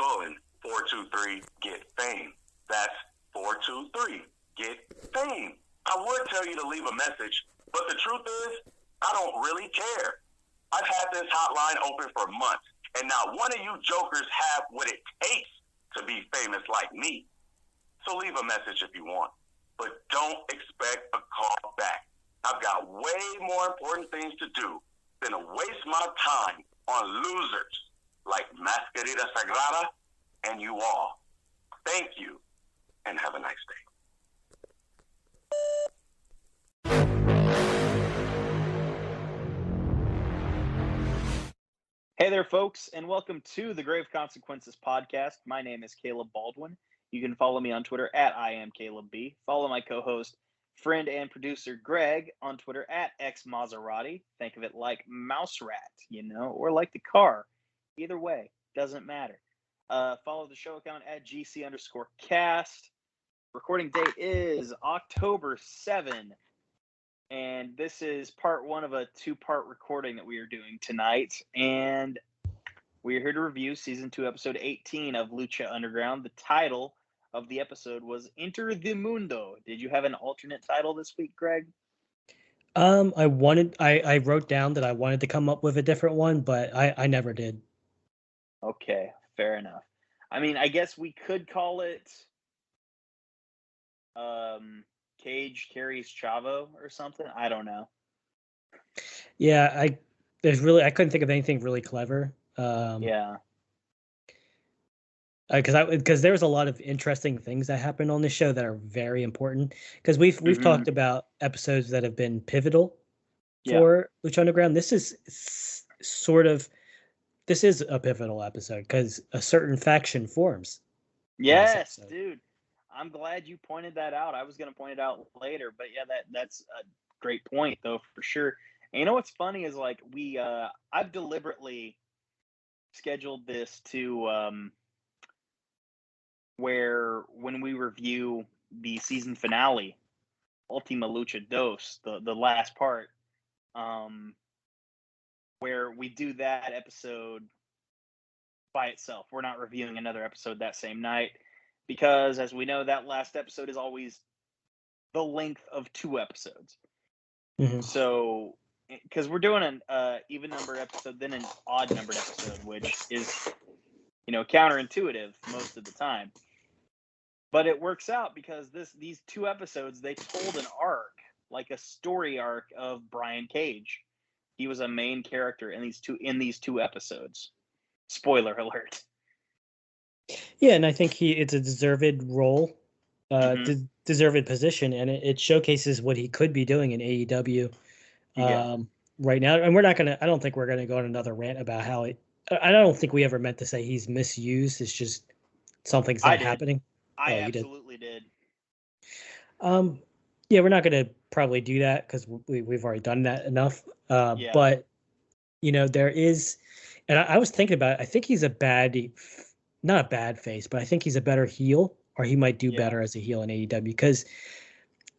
colon 423 get fame. That's 423 get fame. I would tell you to leave a message, but the truth is, I don't really care. I've had this hotline open for months, and not one of you jokers have what it takes to be famous like me. So leave a message if you want, but don't expect a call back. I've got way more important things to do than to waste my time on losers like Mascarita Sagrada and you all. Thank you, and have a nice day. Hey there, folks, and welcome to the Grave Consequences podcast. My name is Caleb Baldwin. You can follow me on Twitter at IamCalebB. Follow my co-host, friend, and producer Greg on Twitter at XMaserati. Think of it like mouse rat, or like the car. Either way, doesn't matter. Follow the show account at GC_cast. Recording date is October 7. And this is part one of a two-part recording that we are doing tonight. And we are here to review Season 2, Episode 18 of Lucha Underground. The title of the episode was Enter the Mundo. Did you have an alternate title this week, Greg? I wrote down that I wanted to come up with a different one, but I never did. Okay, fair enough. I mean, I guess we could call it Cage carries Chavo or something. I don't know. Yeah, I couldn't think of anything really clever. Yeah. Because there was a lot of interesting things that happened on this show that are very important. Because we've talked about episodes that have been pivotal for Lucha Underground. This is a pivotal episode because a certain faction forms. Yes, dude. I'm glad you pointed that out. I was going to point it out later, but yeah, that's a great point though, for sure. And you know what's funny is like I've deliberately scheduled this to where when we review the season finale, Ultima Lucha Dos, the last part, where we do that episode by itself. We're not reviewing another episode that same night. Because, as we know, that last episode is always the length of 2 episodes. Mm-hmm. So, because we're doing an even numbered episode, then an odd numbered episode, which is, counterintuitive most of the time. But it works out because these 2 episodes, they told an arc, like a story arc of Brian Cage. He was a main character in these two episodes. Spoiler alert. Yeah, and I think it's a deserved role, deserved position, and it showcases what he could be doing in AEW right now. And I don't think we're gonna go on another rant about how I don't think we ever meant to say he's misused. It's just something's not happening. I absolutely did. Yeah, we're not gonna probably do that because we've already done that enough. But there is, and I was thinking about it. I think he's not a bad face, but I think he's a better heel, or he might do better as a heel in AEW because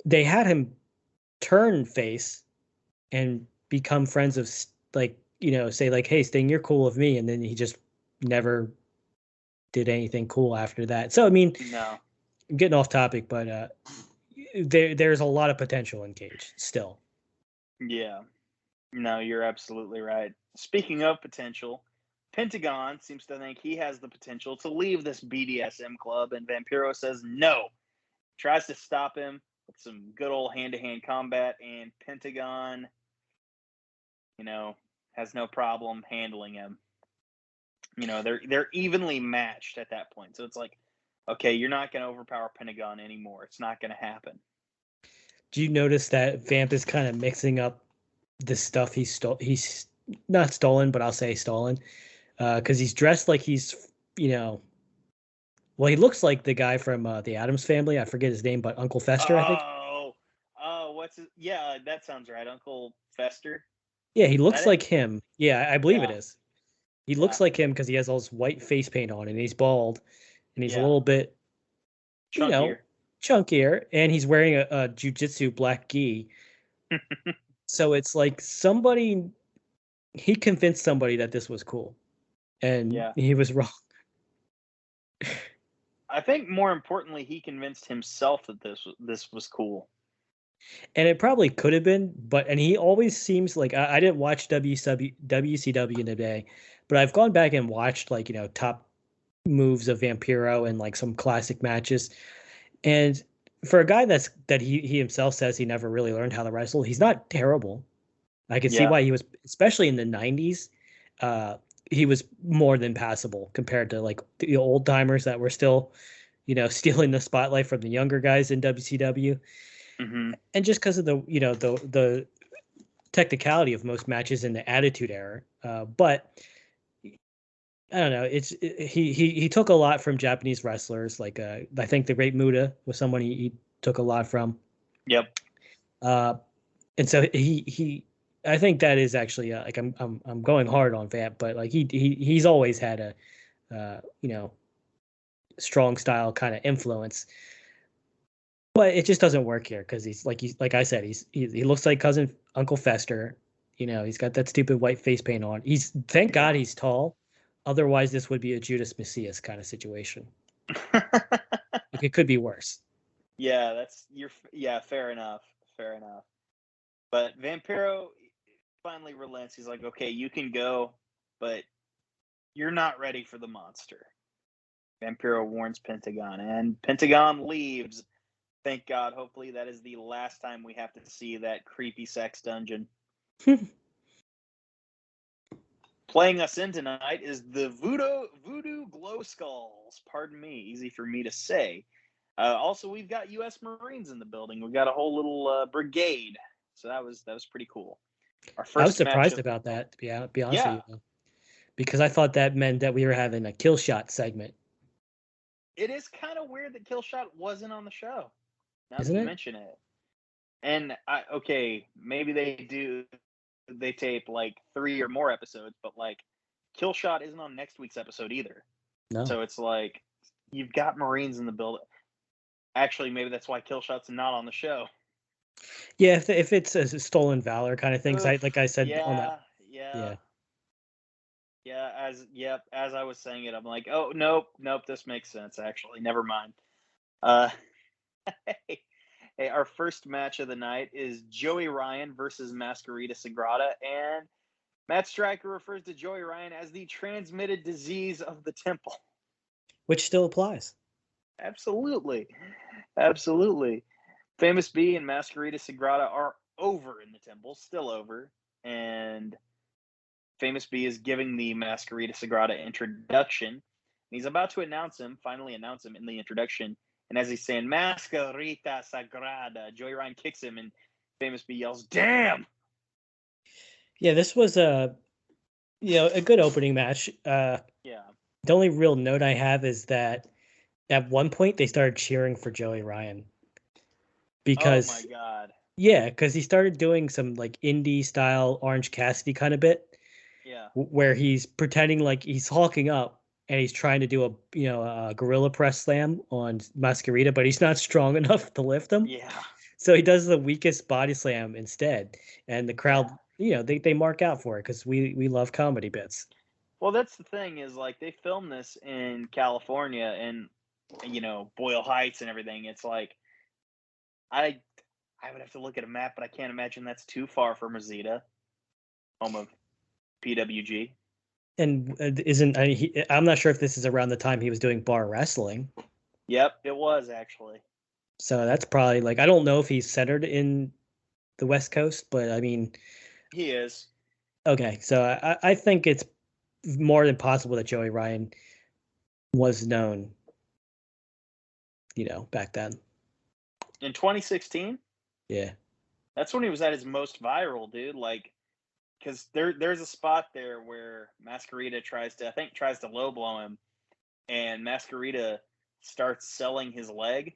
they had him turn face and become friends of say like, hey, Sting, you're cool with me. And then he just never did anything cool after that. So, I mean, no. I'm getting off topic, but there's a lot of potential in Cage still. Yeah. No, you're absolutely right. Speaking of potential, Pentagon seems to think he has the potential to leave this BDSM club, and Vampiro says no. Tries to stop him with some good old hand-to-hand combat, and Pentagon, has no problem handling him. They're evenly matched at that point. So it's like, okay, you're not going to overpower Pentagon anymore. It's not going to happen. Do you notice that Vamp is kind of mixing up the stuff he stole? He's not stolen, but I'll say stolen. Because he's dressed like he's, he looks like the guy from the Addams Family. I forget his name, but Uncle Fester, I think. What's his? Yeah, that sounds right. Uncle Fester. Yeah, he looks like him. Yeah, I believe it is. He looks like him because he has all this white face paint on, and he's bald, and he's a little bit, chunkier, and he's wearing a jiu-jitsu black gi. So it's like he convinced somebody that this was cool. And he was wrong. I think more importantly, he convinced himself that this was cool. And it probably could have been, and he always seems like I didn't watch WCW in the day, but I've gone back and watched like, top moves of Vampiro and like some classic matches. And for a guy that he himself says he never really learned how to wrestle, he's not terrible. I can see why he was, especially in the 90s, he was more than passable compared to like the old timers that were still, stealing the spotlight from the younger guys in WCW. Mm-hmm. And just because of the technicality of most matches in the Attitude Era, but I don't know. He took a lot from Japanese wrestlers. Like I think the Great Muta was someone he took a lot from. Yep. And so he I think that is actually like I'm going hard on Vamp, but like he's always had a strong style kind of influence. But it just doesn't work here because he's like I said, he looks like cousin Uncle Fester. He's got that stupid white face paint on. Thank God he's tall. Otherwise, this would be a Judas Messias kind of situation. Like, it could be worse. Yeah, fair enough. Fair enough. But Vampiro finally relents. He's like, okay, you can go, but you're not ready for the monster. Vampiro warns Pentagon, and Pentagon leaves. Thank God. Hopefully that is the last time we have to see that creepy sex dungeon. Playing us in tonight is the Voodoo Glow Skulls. Pardon me, easy for me to say. Also, we've got U.S. Marines in the building. We've got a whole little brigade. So that was pretty cool. I was surprised about that, to be honest with you, because I thought that meant that we were having a kill shot segment. It is kind of weird that Killshot wasn't on the show. Now Isn't that you it? mention it. And maybe they tape like 3 or more episodes, but like Killshot isn't on next week's episode either. No. So it's like you've got Marines in the building. Actually, maybe that's why Killshot's not on the show. Yeah, if it's a stolen valor kind of thing, like I said on that. As I was saying it, I'm like, oh nope, this makes sense actually. Never mind. Hey, our first match of the night is Joey Ryan versus Masquerita Sagrada, and Matt Stryker refers to Joey Ryan as the transmitted disease of the temple. Which still applies. Absolutely. Famous B and Masquerita Sagrada are over in the temple, still over, and Famous B is giving the Masquerita Sagrada introduction. And he's about to finally announce him in the introduction. And as he's saying, Masquerita Sagrada, Joey Ryan kicks him, and Famous B yells, "Damn!" Yeah, this was a good opening match. The only real note I have is that at one point they started cheering for Joey Ryan. Because, oh my God. Yeah, because he started doing some like indie style Orange Cassidy kind of bit. Yeah. Where he's pretending like he's hulking up and he's trying to do a gorilla press slam on Masquerita, but he's not strong enough to lift him. Yeah. So he does the weakest body slam instead, and the crowd, they mark out for it because we love comedy bits. Well, that's the thing is like they filmed this in California and Boyle Heights and everything. It's like I would have to look at a map, but I can't imagine that's too far from Rosita, home of PWG. And I'm not sure if this is around the time he was doing bar wrestling. Yep, it was actually. So that's probably like, I don't know if he's centered in the West Coast, but I mean, he is. Okay, so I think it's more than possible that Joey Ryan was known, back then. In 2016? Yeah. That's when he was at his most viral, dude. Like, because there's a spot there where Masquerita tries to low blow him, and Masquerita starts selling his leg.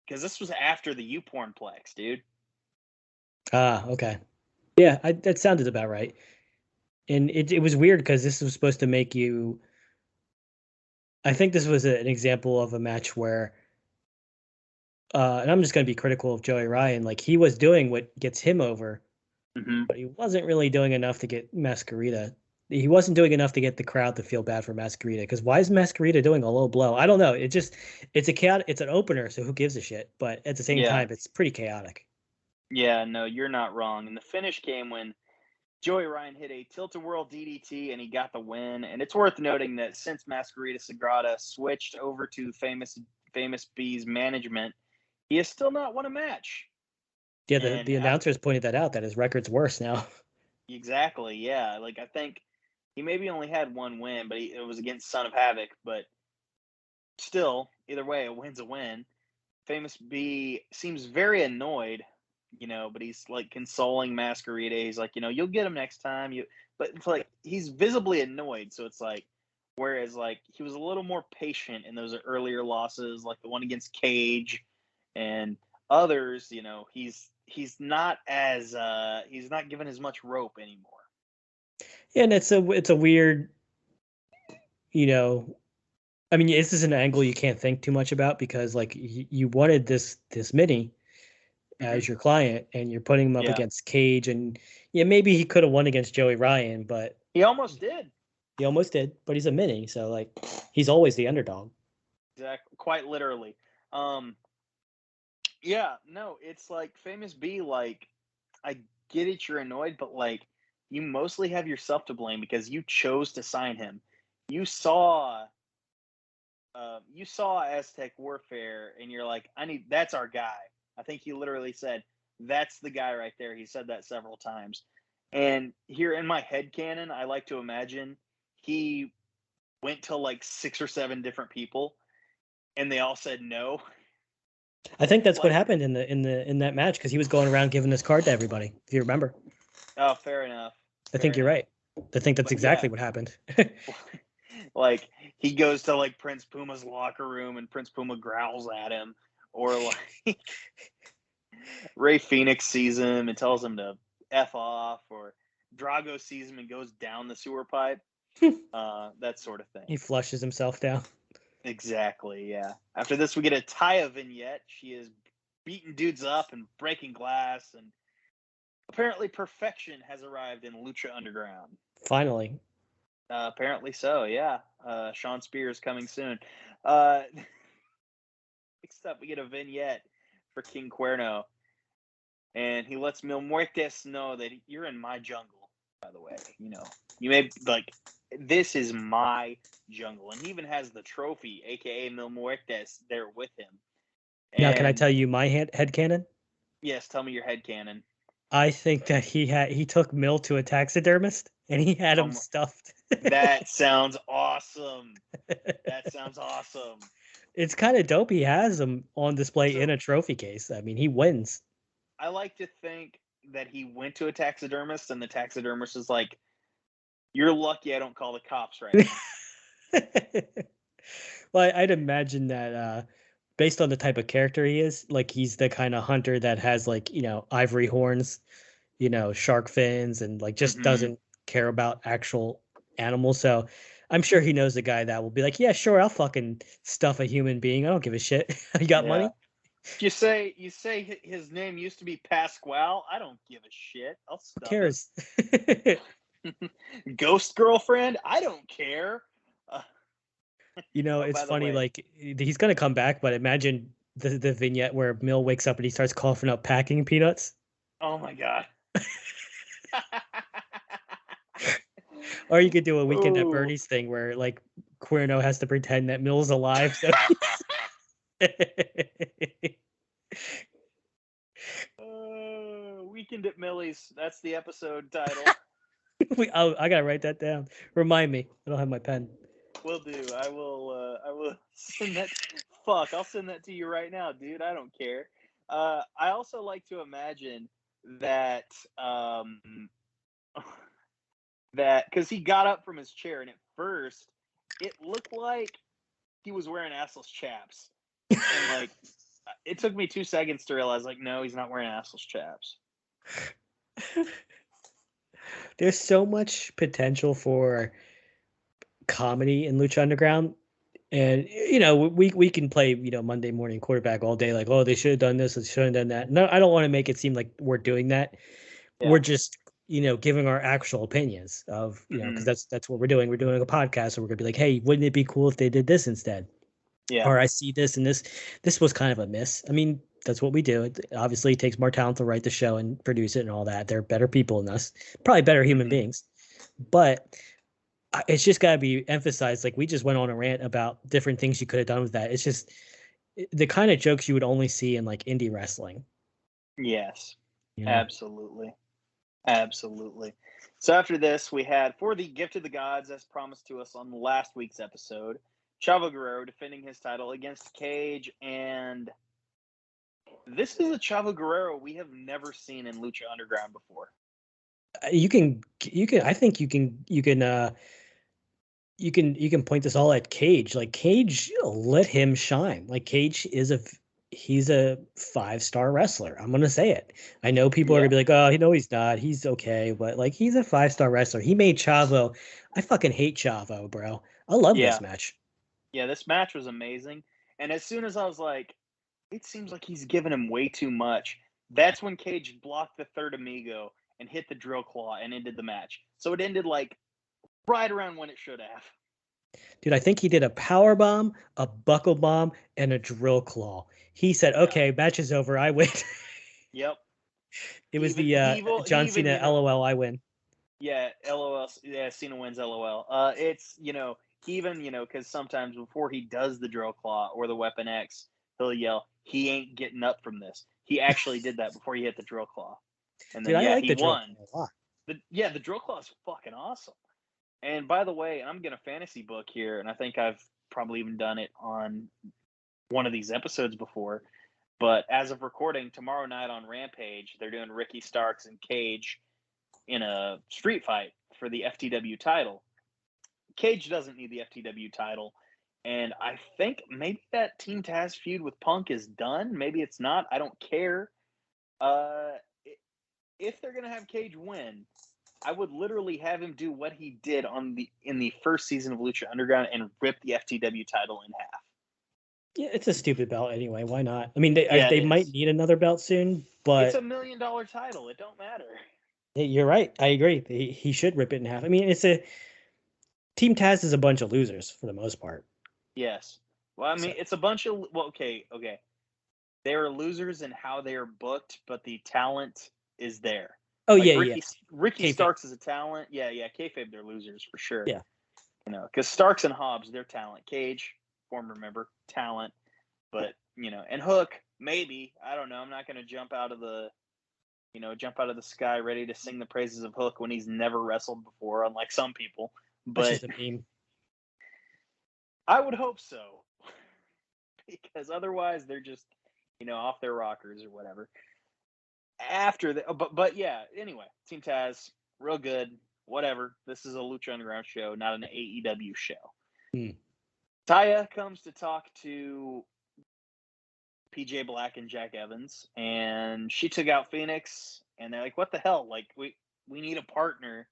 Because this was after the U-Pornplex, dude. Okay. Yeah, that sounded about right. And it was weird because this was supposed to make you... I think this was an example of a match where... and I'm just going to be critical of Joey Ryan. Like, he was doing what gets him over, but he wasn't really doing enough to get Masquerita he wasn't doing enough to get the crowd to feel bad for Masquerita. Because why is Masquerita doing a low blow? I don't know. It's a chaotic. It's an opener, so who gives a shit? But at the same time, it's pretty chaotic. Yeah, no, you're not wrong. And the finish came when Joey Ryan hit a tilt-a-whirl DDT, and he got the win. And it's worth noting that since Masquerita Sagrada switched over to Famous B's management, he has still not won a match. Yeah, the announcers pointed that out, that his record's worse now. Exactly, yeah. Like, I think he maybe only had one win, but it was against Son of Havoc. But still, either way, a win's a win. Famous B seems very annoyed, but he's like consoling Masquerita. He's like, you'll get him next time. But it's like he's visibly annoyed. So it's like, whereas like he was a little more patient in those earlier losses, like the one against Cage and others, he's not as he's not given as much rope anymore. Yeah, and it's a weird, I mean, this is an angle you can't think too much about because like you wanted this mini as your client, and you're putting him up against Cage, and maybe he could have won against Joey Ryan, but he almost did. He almost did, but he's a mini, so like he's always the underdog. Exactly, quite literally. Yeah, no, it's like Famous B. Like, I get it, you're annoyed, but like you mostly have yourself to blame because you chose to sign him. You saw Aztec Warfare, and you're like, that's our guy. I think he literally said, that's the guy right there. He said that several times. And here in my headcanon, I like to imagine he went to like 6 or 7 different people, and they all said no. I think that's what happened in that match, because he was going around giving this card to everybody, if you remember. Oh, fair enough. I think you're right. I think that's exactly what happened. Like, he goes to like Prince Puma's locker room, and Prince Puma growls at him. Or like Ray Phoenix sees him and tells him to F off, or Drago sees him and goes down the sewer pipe. That sort of thing. He flushes himself down. Exactly, yeah. After this, we get a Taya vignette. She is beating dudes up and breaking glass, and apparently perfection has arrived in Lucha Underground. Finally. Apparently so, yeah. Sean Spears coming soon. Next up, we get a vignette for King Cuerno, and he lets Mil Muertes know that you're in my jungle, by the way. You may, like, this is my jungle. And he even has the trophy, a.k.a. Mil Muertes, there with him. Now, can I tell you my headcanon? Yes, tell me your headcanon. I think that he took Mil to a taxidermist, and he had him stuffed. That sounds awesome. That sounds awesome. It's kind of dope. He has him on display in a trophy case. I mean, he wins. I like to think that he went to a taxidermist, and the taxidermist is like, you're lucky I don't call the cops right now. Well, I'd imagine that based on the type of character he is, like he's the kind of hunter that has like, ivory horns, shark fins, and like just doesn't care about actual animals. So I'm sure he knows the guy that will be like, yeah, sure, I'll fucking stuff a human being. I don't give a shit. You got money? You say his name used to be Pasquale. I don't give a shit. I'll stuff Who cares? Ghost girlfriend? I don't care. It's funny, like he's gonna come back, but imagine the vignette where Mil wakes up and he starts coughing up packing peanuts. Oh my god. Or you could do a Weekend at Bernie's thing where like Cuerno has to pretend that Mil's alive. So Weekend at Millies. That's the episode title. I gotta write that down. Remind me. I don't have my pen. Will do. I will send that. Fuck, I'll send that to you right now, dude. I don't care. I also like to imagine that that because he got up from his chair, and at first it looked like he was wearing assless chaps, and like it took me 2 seconds to realize, like, no, he's not wearing assless chaps. There's so much potential for comedy in Lucha Underground, and we can play Monday morning quarterback all day, like, oh, they should have done this, they should have done that. No, I don't want to make it seem like we're doing that. Yeah. We're just giving our actual opinions of, because that's what we're doing. We're doing a podcast, so we're gonna be like, hey, wouldn't it be cool if they did this instead? Yeah. Or I see this and this was kind of a miss. I mean, that's what we do. It obviously takes more talent to write the show and produce it and all that. They're better people than us, probably better human beings, but it's just got to be emphasized. Like, we just went on a rant about different things you could have done with that. It's just the kind of jokes you would only see in like indie wrestling. Yes, absolutely. So after this, we had, for the Gift of the Gods, as promised to us on last week's episode, Chavo Guerrero defending his title against Cage, and this is a Chavo Guerrero we have never seen in Lucha Underground before. You can point this all at Cage. Like, Cage let him shine. Like, Cage he's a 5-star wrestler. I'm gonna say it. I know people are gonna be like, oh, he's not. He's okay, but like, he's a 5-star wrestler. He made Chavo. I fucking hate Chavo, bro. I love this match. Yeah, this match was amazing. And as soon as I was like, it seems like he's giving him way too much, that's when Cage blocked the third Amigo and hit the drill claw and ended the match. So it ended like right around when it should have. Dude, I think he did a power bomb, a buckle bomb, and a drill claw. He said, okay, match is over. I win. Yep. It was John Cena, LOL, I win. Yeah, LOL. Yeah, Cena wins, LOL. It's, even, because sometimes before he does the drill claw or the Weapon X, he'll yell, he ain't getting up from this. He actually did that before he hit the drill claw. And then, I like he the drill won. claw a lot. The drill claw is fucking awesome. And by the way, I'm going to fantasy book here, and I think I've probably even done it on one of these episodes before. But as of recording, tomorrow night on Rampage, they're doing Ricky Starks and Cage in a street fight for the FTW title. Cage doesn't need the FTW title, and I think maybe that Team Taz feud with Punk is done. Maybe it's not. I don't care. If they're gonna have Cage win, I would literally have him do what he did in the first season of Lucha Underground and rip the FTW title in half. Yeah, it's a stupid belt anyway. Why not? I mean, they might need another belt soon, but it's $1 million title. It don't matter. You're right. I agree. He should rip it in half. I mean, Team Taz is a bunch of losers for the most part. Yes. Well, I mean, it's a bunch of okay. They are losers in how they are booked, but the talent is there. Oh, like, Ricky Starks is a talent. Yeah. Kayfabe, they're losers for sure. Yeah. Because Starks and Hobbs, they're talent. Cage, former member, talent. But, and Hook, maybe. I don't know. I'm not going to jump out of the sky ready to sing the praises of Hook when he's never wrestled before, unlike some people. But that's just a meme. I would hope so. Because otherwise they're just, off their rockers or whatever. After the, but yeah, anyway, Team Taz, real good, whatever. This is a Lucha Underground show, not an AEW show. Taya comes to talk to PJ Black and Jack Evans, and she took out Phoenix, and they're like, what the hell? Like, we need a partner.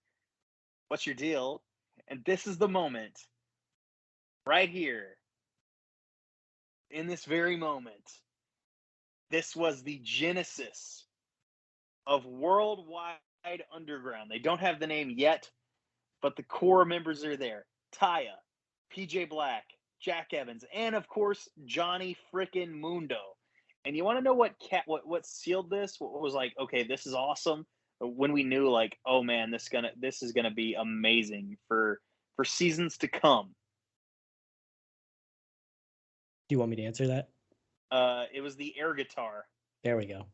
What's your deal? And this is the moment, right here, in this very moment, this was the genesis of Worldwide Underground. They don't have the name yet, but the core members are there. Taya, PJ Black, Jack Evans, and of course, Johnny frickin' Mundo. And you want to know what sealed this? What was like, okay, this is awesome. When we knew, like, oh man, this is gonna be amazing for seasons to come. Do you want me to answer that? It was the air guitar. There we go.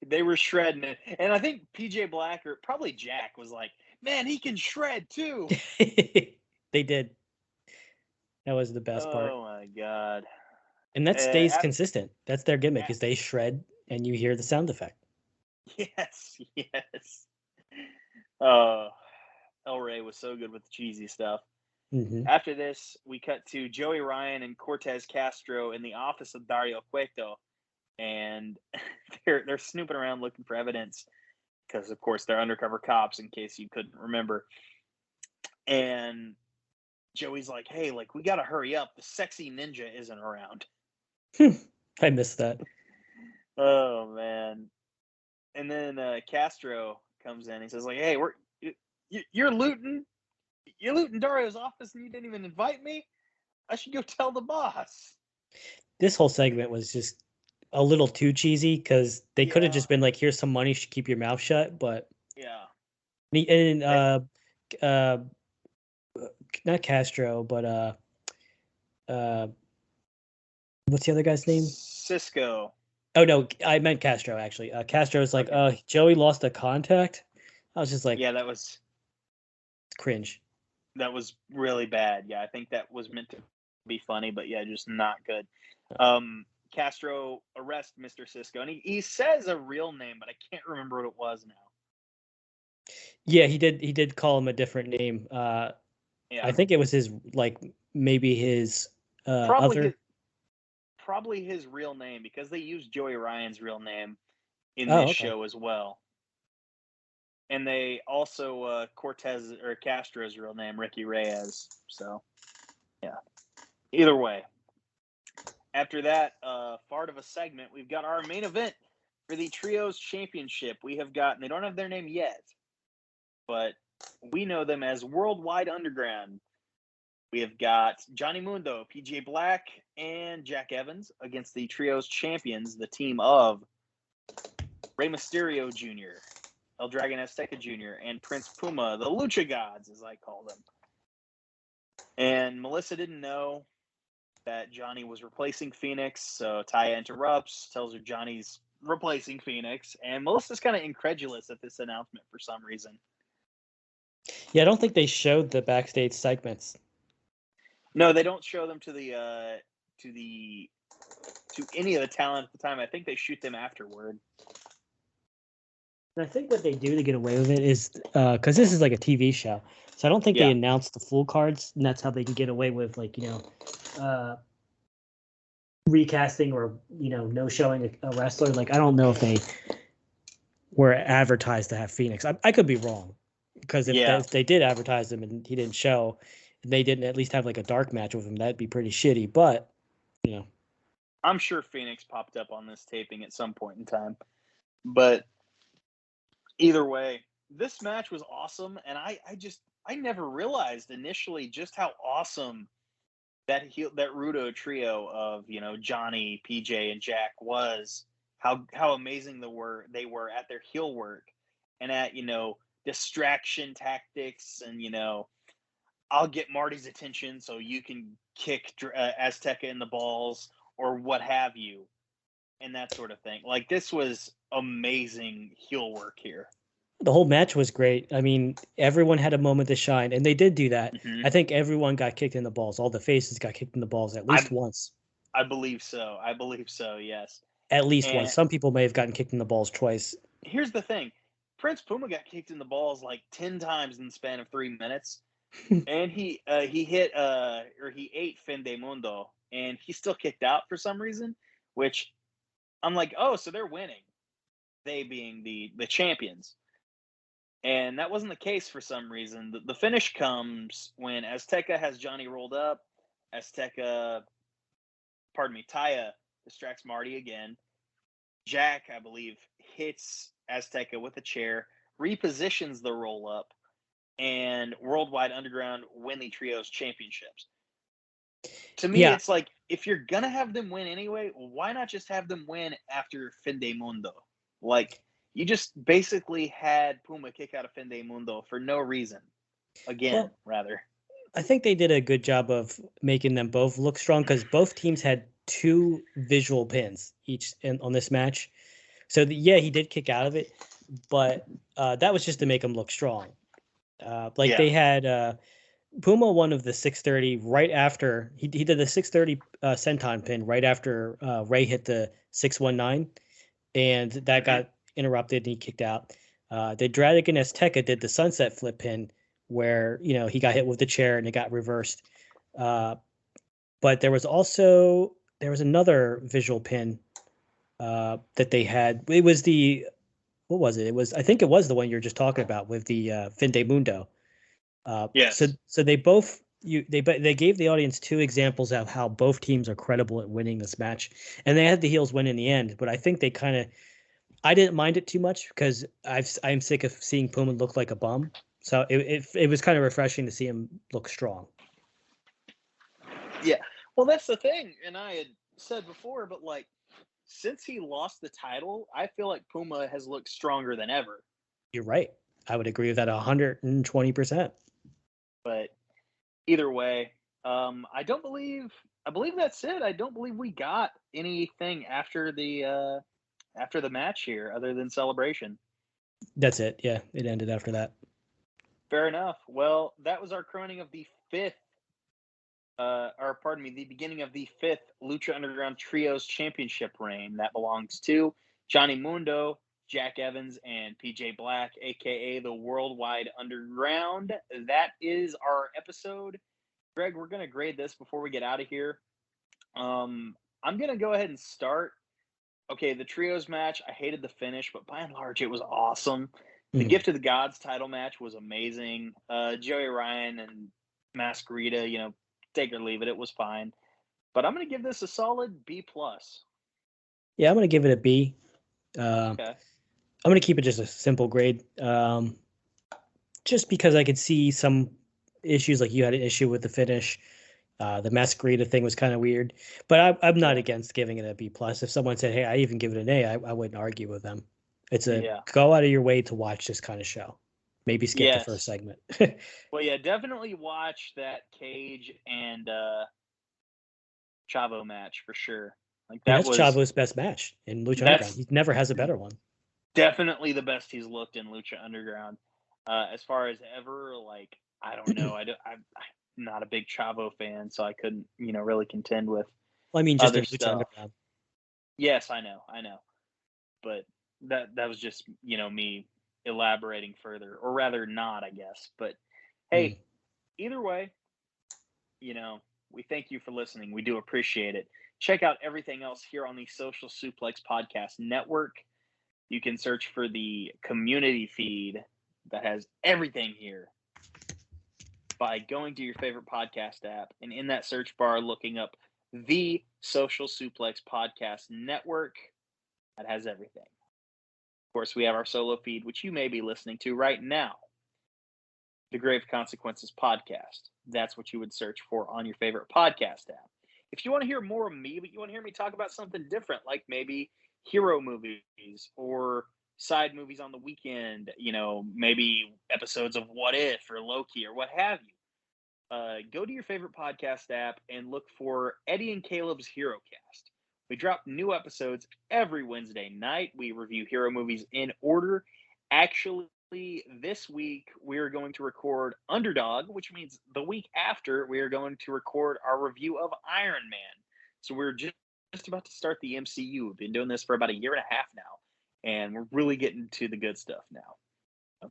They were shredding it. And I think PJ Black, or probably Jack, was like, man, he can shred too. They did. That was the best part. Oh my God. And that stays consistent. That's their gimmick, is they shred and you hear the sound effect. Yes. El Rey was so good with the cheesy stuff. Mm-hmm. After this, we cut to Joey Ryan and Cortez Castro in the office of Dario Cueto. And they're snooping around looking for evidence because, of course, they're undercover cops, in case you couldn't remember. And Joey's like, hey, like, we got to hurry up. The sexy ninja isn't around. I missed that. Oh, man. And then Castro comes in. He says like, "Hey, you're looting Dario's office, and you didn't even invite me. I should go tell the boss." This whole segment was just a little too cheesy because they could have just been like, "Here's some money, you should keep your mouth shut." But not Castro, but what's the other guy's name? Cisco. Oh no, I meant Castro actually. Castro's like, Joey lost a contact. I was just like, yeah, that was cringe. That was really bad. Yeah, I think that was meant to be funny, but yeah, just not good. Castro arrests Mr. Cisco, and he says a real name, but I can't remember what it was now. Yeah, he did call him a different name. I think it was his, like, maybe his probably his real name, because they used Joey Ryan's real name in this show as well. And they also Cortez or Castro's real name, Ricky Reyes. So, yeah. Either way, after that part of a segment, we've got our main event for the Trios Championship. We have got, they don't have their name yet, but we know them as Worldwide Underground. We have got Johnny Mundo, PJ Black, and Jack Evans against the Trios Champions, the team of Rey Mysterio Jr., El Dragon Azteca Jr., and Prince Puma, the Lucha Gods, as I call them. And Melissa didn't know that Johnny was replacing Phoenix, so Taya interrupts, tells her Johnny's replacing Phoenix, and Melissa's kind of incredulous at this announcement for some reason. Yeah, I don't think they showed the backstage segments. No, they don't show them to any of the talent at the time. I think they shoot them afterward. And I think what they do to get away with it is because this is like a TV show, so I don't think they announce the full cards, and that's how they can get away with, like, recasting or no showing a wrestler. Like, I don't know if they were advertised to have Phoenix. I could be wrong, because if they did advertise him and he didn't show, and they didn't at least have like a dark match with him, that'd be pretty shitty. But I'm sure Phoenix popped up on this taping at some point in time. But either way, this match was awesome, and I never realized initially just how awesome that Rudo trio of Johnny, PJ, and Jack was. How amazing they were at their heel work and at distraction tactics, and I'll get Marty's attention so you can kick Azteca in the balls or what have you, and that sort of thing. Like, this was amazing heel work here. The whole match was great. I mean, everyone had a moment to shine, and they did do that. Mm-hmm. I think everyone got kicked in the balls. All the faces got kicked in the balls at least once. I believe so, yes. At least once. Some people may have gotten kicked in the balls twice. Here's the thing. Prince Puma got kicked in the balls like 10 times in the span of 3 minutes. And he ate Fin de Mundo, and he's still kicked out for some reason, which I'm like, oh, so they're winning. They being the champions. And that wasn't the case for some reason. The finish comes when Azteca has Johnny rolled up. Taya distracts Marty again. Jack, I believe, hits Azteca with a chair, repositions the roll up, and Worldwide Underground win the Trios Championships. To me, it's like, if you're going to have them win anyway, why not just have them win after Fin de Mundo? Like, you just basically had Puma kick out of Fin de Mundo for no reason. Again, rather. I think they did a good job of making them both look strong, because both teams had 2 visual pins each on this match. So, he did kick out of it, but that was just to make him look strong. They had Puma one of the 630 right after he did the 630 senton pin right after Rey hit the 619, and that got interrupted and he kicked out. The Dragon Azteca did the sunset flip pin where he got hit with the chair and it got reversed. But there was another visual pin that they had. It was what was it? I think it was the one you're just talking about with the Fin de Mundo. Yes. So they both they gave the audience 2 examples of how both teams are credible at winning this match, and they had the heels win in the end. But I think they kind of, I didn't mind it too much because I'm sick of seeing Puma look like a bum. So it was kind of refreshing to see him look strong. Yeah. Well, that's the thing. And I had said before, but like, since he lost the title, I feel like Puma has looked stronger than ever. You're right. I would agree with that 120%. But either way, I believe that's it. I don't believe we got anything after the match here other than celebration. That's it. Yeah, it ended after that. Fair enough. Well, that was our crowning of the the beginning of the 5th Lucha Underground Trios Championship reign. That belongs to Johnny Mundo, Jack Evans, and PJ Black, aka the Worldwide Underground. That is our episode. Greg, we're gonna grade this before we get out of here. I'm gonna go ahead and start. Okay, the trios match, I hated the finish, but by and large, it was awesome. The Gift of the Gods title match was amazing. Joey Ryan and Masquerita, take or leave it, it was fine. But I'm going to give this a solid B+. Yeah, I'm going to give it a B. Okay. I'm going to keep it just a simple grade. Just because I could see some issues, like you had an issue with the finish. The Masquerita thing was kind of weird, but I'm not against giving it a B+. If someone said, hey, I even give it an A, I wouldn't argue with them. It's go out of your way to watch this kind of show. Maybe skip the first segment. Well, yeah, definitely watch that Cage and Chavo match for sure. Like that's Chavo's best match in Lucha Underground. He never has a better one. Definitely the best he's looked in Lucha Underground. As far as ever, like, I don't know. I'm not a big Chavo fan, so I couldn't, really contend with. Well, I mean, just in Lucha Underground. Yes, I know. But that was just, me elaborating further, or rather not, I guess. But hey, either way, we thank you for listening. We do appreciate it. Check out everything else here on the Social Suplex Podcast Network. You can search for the community feed that has everything here by going to your favorite podcast app, and in that search bar, looking up the Social Suplex Podcast Network. That has everything. Of course, we have our solo feed, which you may be listening to right now. The Grave Consequences Podcast. That's what you would search for on your favorite podcast app. If you want to hear more of me, but you want to hear me talk about something different, like maybe hero movies or side movies on the weekend, maybe episodes of What If or Loki or what have you, go to your favorite podcast app and look for Eddie and Caleb's Hero Cast. We drop new episodes every Wednesday night. We review hero movies in order. Actually, this week we are going to record Underdog, which means the week after we are going to record our review of Iron Man. So we're just about to start the MCU. We've been doing this for about a year and a half now, and we're really getting to the good stuff now.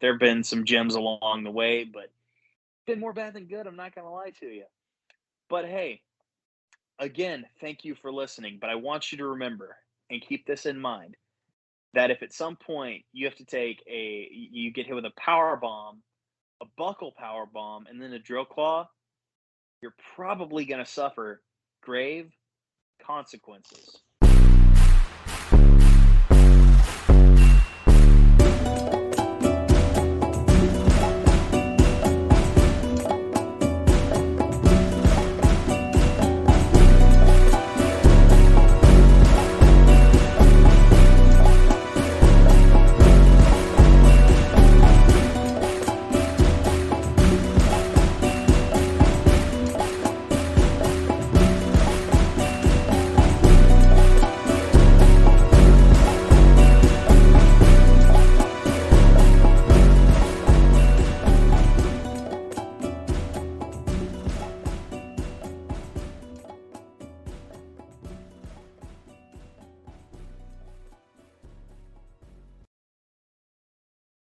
There have been some gems along the way, but it's been more bad than good. I'm not going to lie to you. But hey, again, thank you for listening. But I want you to remember and keep this in mind, that if at some point you have to you get hit with a power bomb, a buckle power bomb, and then a drill claw, you're probably going to suffer grave consequences.